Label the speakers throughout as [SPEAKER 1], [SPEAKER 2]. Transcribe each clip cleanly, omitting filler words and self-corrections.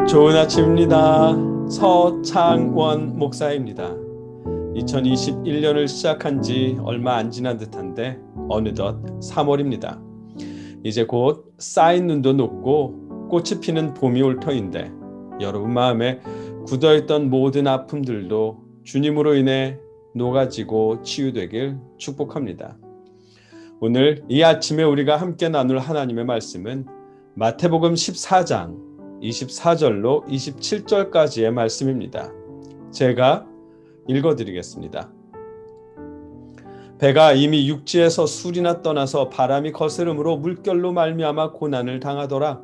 [SPEAKER 1] 좋은 아침입니다. 서창원 목사입니다. 2021년을 시작한 지 얼마 안 지난 듯한데 어느덧 3월입니다. 이제 곧 쌓인 눈도 녹고 꽃이 피는 봄이 올 터인데 여러분 마음에 굳어있던 모든 아픔들도 주님으로 인해 녹아지고 치유되길 축복합니다. 오늘 이 아침에 우리가 함께 나눌 하나님의 말씀은 마태복음 14장 24절로 27절까지의 말씀입니다. 제가 읽어드리겠습니다. 배가 이미 육지에서 술이나 떠나서 바람이 거스름으로 물결로 말미암아 고난을 당하더라.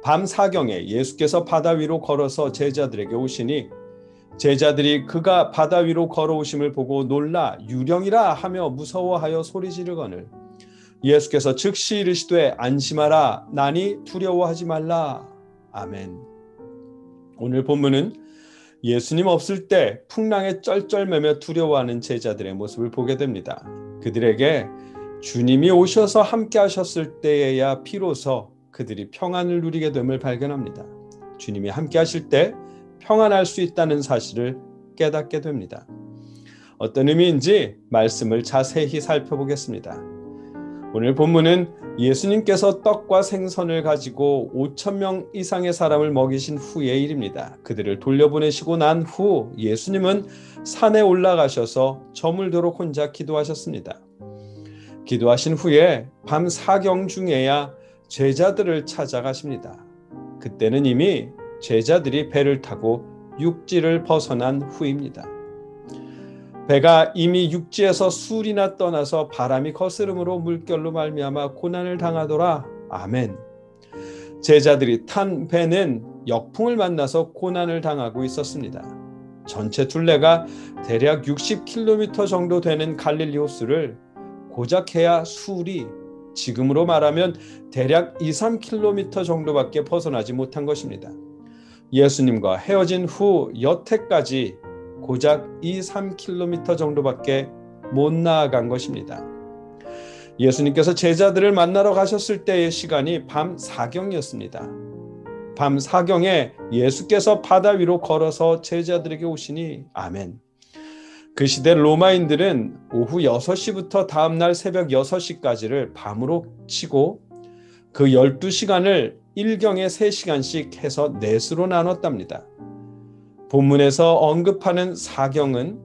[SPEAKER 1] 밤 사경에 예수께서 바다 위로 걸어서 제자들에게 오시니 제자들이 그가 바다 위로 걸어오심을 보고 놀라 유령이라 하며 무서워하여 소리 지르거늘 예수께서 즉시 이르시되 안심하라 나니 두려워하지 말라. 아멘. 오늘 본문은 예수님 없을 때 풍랑에 쩔쩔매며 두려워하는 제자들의 모습을 보게 됩니다. 그들에게 주님이 오셔서 함께 하셨을 때에야 비로소 그들이 평안을 누리게 됨을 발견합니다. 주님이 함께 하실 때 평안할 수 있다는 사실을 깨닫게 됩니다. 어떤 의미인지 말씀을 자세히 살펴보겠습니다. 오늘 본문은 예수님께서 떡과 생선을 가지고 5,000명 이상의 사람을 먹이신 후의 일입니다. 그들을 돌려보내시고 난 후 예수님은 산에 올라가셔서 저물도록 혼자 기도하셨습니다. 기도하신 후에 밤 사경 중에야 제자들을 찾아가십니다. 그때는 이미 제자들이 배를 타고 육지를 벗어난 후입니다. 배가 이미 육지에서 술이나 떠나서 바람이 거스름으로 물결로 말미암아 고난을 당하더라. 아멘. 제자들이 탄 배는 역풍을 만나서 고난을 당하고 있었습니다. 전체 둘레가 대략 60km 정도 되는 갈릴리 호수를 고작 해야 술이 지금으로 말하면 대략 2-3km 정도밖에 벗어나지 못한 것입니다. 예수님과 헤어진 후 여태까지 고작 2-3km 정도밖에 못 나아간 것입니다. 예수님께서 제자들을 만나러 가셨을 때의 시간이 밤 사경이었습니다. 밤 사경에 예수께서 바다 위로 걸어서 제자들에게 오시니 아멘. 그 시대 로마인들은 오후 6시부터 다음날 새벽 6시까지를 밤으로 치고 그 12시간을 일경에 3시간씩 해서 넷으로 나눴답니다. 본문에서 언급하는 사경은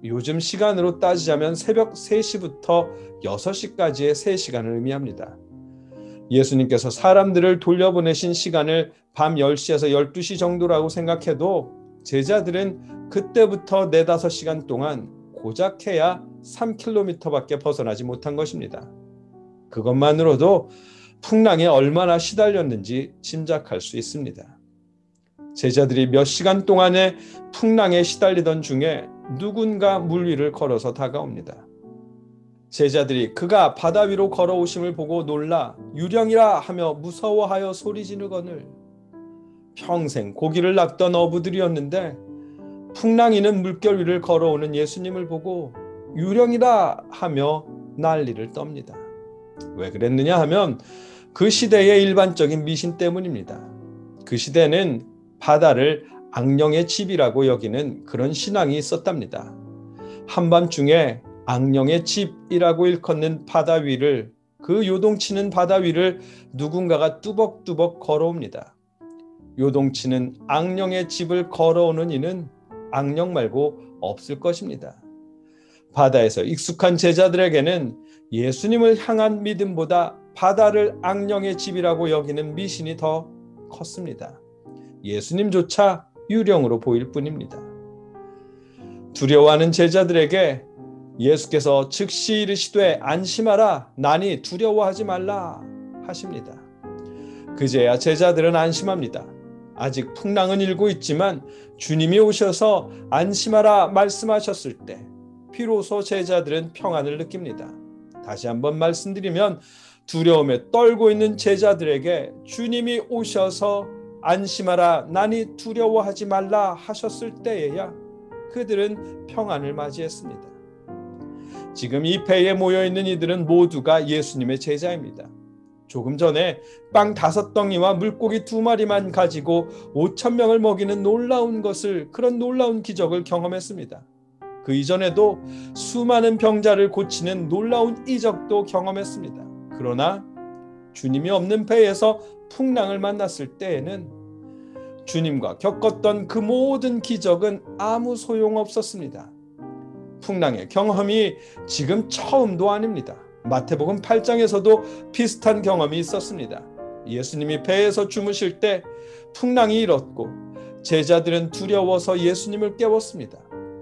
[SPEAKER 1] 요즘 시간으로 따지자면 새벽 3시부터 6시까지의 3시간을 의미합니다. 예수님께서 사람들을 돌려보내신 시간을 밤 10시에서 12시 정도라고 생각해도 제자들은 그때부터 4-5시간 동안 고작 해야 3km밖에 벗어나지 못한 것입니다. 그것만으로도 풍랑에 얼마나 시달렸는지 짐작할 수 있습니다. 제자들이 몇 시간 동안의 풍랑에 시달리던 중에 누군가 물 위를 걸어서 다가옵니다. 제자들이 그가 바다 위로 걸어오심을 보고 놀라 유령이라 하며 무서워하여 소리 지르거늘 평생 고기를 낚던 어부들이었는데 풍랑이는 물결 위를 걸어오는 예수님을 보고 유령이라 하며 난리를 떱니다. 왜 그랬느냐 하면 그 시대의 일반적인 미신 때문입니다. 그 시대는 바다를 악령의 집이라고 여기는 그런 신앙이 있었답니다. 한밤중에 악령의 집이라고 일컫는 바다 위를 그 요동치는 바다 위를 누군가가 뚜벅뚜벅 걸어옵니다. 요동치는 악령의 집을 걸어오는 이는 악령 말고 없을 것입니다. 바다에서 익숙한 제자들에게는 예수님을 향한 믿음보다 바다를 악령의 집이라고 여기는 미신이 더 컸습니다. 예수님조차 유령으로 보일 뿐입니다. 두려워하는 제자들에게 예수께서 즉시 이르시되 안심하라 나니 두려워하지 말라 하십니다. 그제야 제자들은 안심합니다. 아직 풍랑은 일고 있지만 주님이 오셔서 안심하라 말씀하셨을 때 비로소 제자들은 평안을 느낍니다. 다시 한번 말씀드리면 두려움에 떨고 있는 제자들에게 주님이 오셔서 안심하라 나니 두려워하지 말라 하셨을 때에야 그들은 평안을 맞이했습니다. 지금 이 배에 모여있는 이들은 모두가 예수님의 제자입니다. 조금 전에 빵 5덩이와 물고기 2마리만 가지고 5,000명을 먹이는 그런 놀라운 기적을 경험했습니다. 그 이전에도 수많은 병자를 고치는 놀라운 이적도 경험했습니다. 그러나 주님이 없는 배에서 풍랑을 만났을 때에는 주님과 겪었던 그 모든 기적은 아무 소용없었습니다. 풍랑의 경험이 지금 처음도 아닙니다. 마태복음 8장에서도 비슷한 경험이 있었습니다. 예수님이 배에서 주무실 때 풍랑이 일었고 제자들은 두려워서 예수님을 깨웠습니다.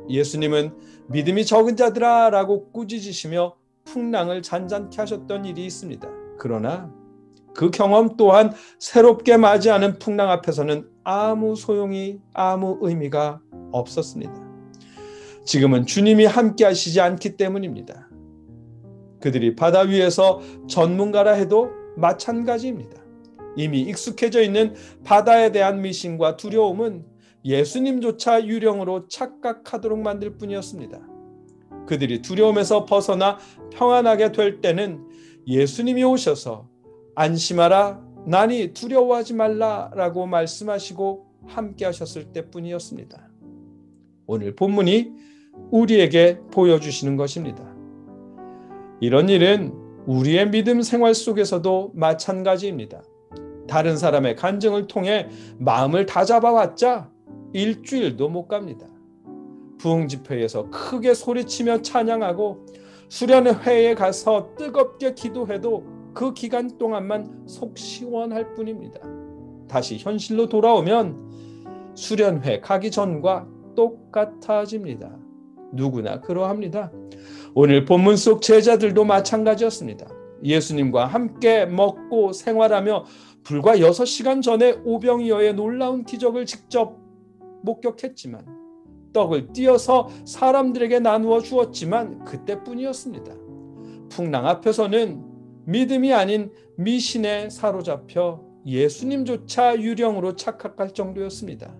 [SPEAKER 1] 예수님은 믿음이 적은 자들아 라고 꾸짖으시며 풍랑을 잔잔케 하셨던 일이 있습니다. 그러나 그 경험 또한 새롭게 맞이하는 풍랑 앞에서는 아무 의미가 없었습니다. 지금은 주님이 함께 하시지 않기 때문입니다. 그들이 바다 위에서 전문가라 해도 마찬가지입니다. 이미 익숙해져 있는 바다에 대한 미신과 두려움은 예수님조차 유령으로 착각하도록 만들 뿐이었습니다. 그들이 두려움에서 벗어나 평안하게 될 때는 예수님이 오셔서 안심하라, 나니 두려워하지 말라 라고 말씀하시고 함께 하셨을 때뿐이었습니다. 오늘 본문이 우리에게 보여주시는 것입니다. 이런 일은 우리의 믿음 생활 속에서도 마찬가지입니다. 다른 사람의 간증을 통해 마음을 다잡아왔자 일주일도 못 갑니다. 부흥집회에서 크게 소리치며 찬양하고 수련회에 가서 뜨겁게 기도해도 그 기간 동안만 속 시원할 뿐입니다. 다시 현실로 돌아오면 수련회 가기 전과 똑같아집니다. 누구나 그러합니다. 오늘 본문 속 제자들도 마찬가지였습니다. 예수님과 함께 먹고 생활하며 불과 6시간 전에 오병이어의 놀라운 기적을 직접 목격했지만 떡을 띄어서 사람들에게 나누어 주었지만 그때뿐이었습니다. 풍랑 앞에서는 믿음이 아닌 미신에 사로잡혀 예수님조차 유령으로 착각할 정도였습니다.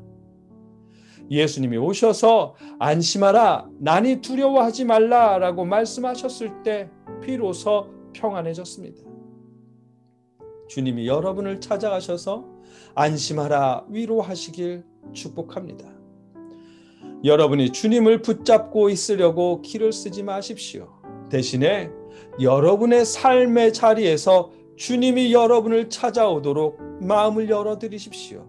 [SPEAKER 1] 예수님이 오셔서 안심하라, 나니 두려워하지 말라 라고 말씀하셨을 때 비로소 평안해졌습니다. 주님이 여러분을 찾아가셔서 안심하라, 위로하시길 축복합니다. 여러분이 주님을 붙잡고 있으려고 기를 쓰지 마십시오. 대신에 여러분의 삶의 자리에서 주님이 여러분을 찾아오도록 마음을 열어드리십시오.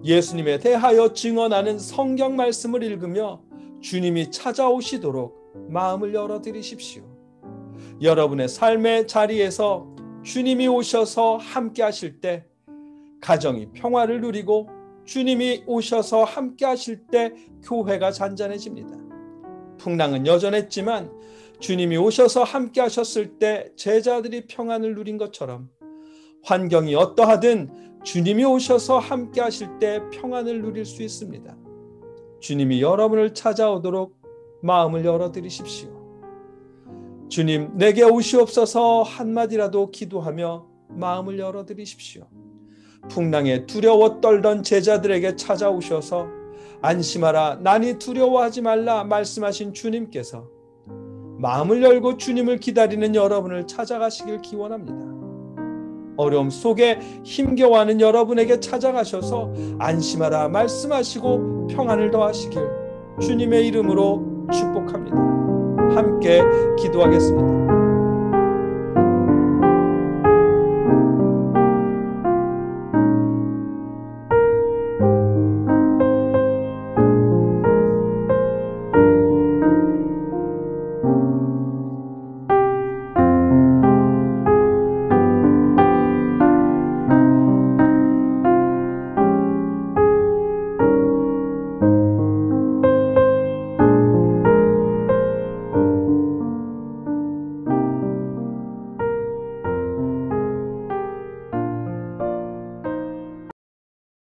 [SPEAKER 1] 예수님에 대하여 증언하는 성경 말씀을 읽으며 주님이 찾아오시도록 마음을 열어드리십시오. 여러분의 삶의 자리에서 주님이 오셔서 함께 하실 때 가정이 평화를 누리고 주님이 오셔서 함께 하실 때 교회가 잔잔해집니다. 풍랑은 여전했지만 주님이 오셔서 함께 하셨을 때 제자들이 평안을 누린 것처럼 환경이 어떠하든 주님이 오셔서 함께 하실 때 평안을 누릴 수 있습니다. 주님이 여러분을 찾아오도록 마음을 열어드리십시오. 주님, 내게 오시옵소서 한마디라도 기도하며 마음을 열어드리십시오. 풍랑에 두려워 떨던 제자들에게 찾아오셔서 안심하라, 나니 두려워하지 말라 말씀하신 주님께서 마음을 열고 주님을 기다리는 여러분을 찾아가시길 기원합니다. 어려움 속에 힘겨워하는 여러분에게 찾아가셔서 안심하라 말씀하시고 평안을 더하시길 주님의 이름으로 축복합니다. 함께 기도하겠습니다.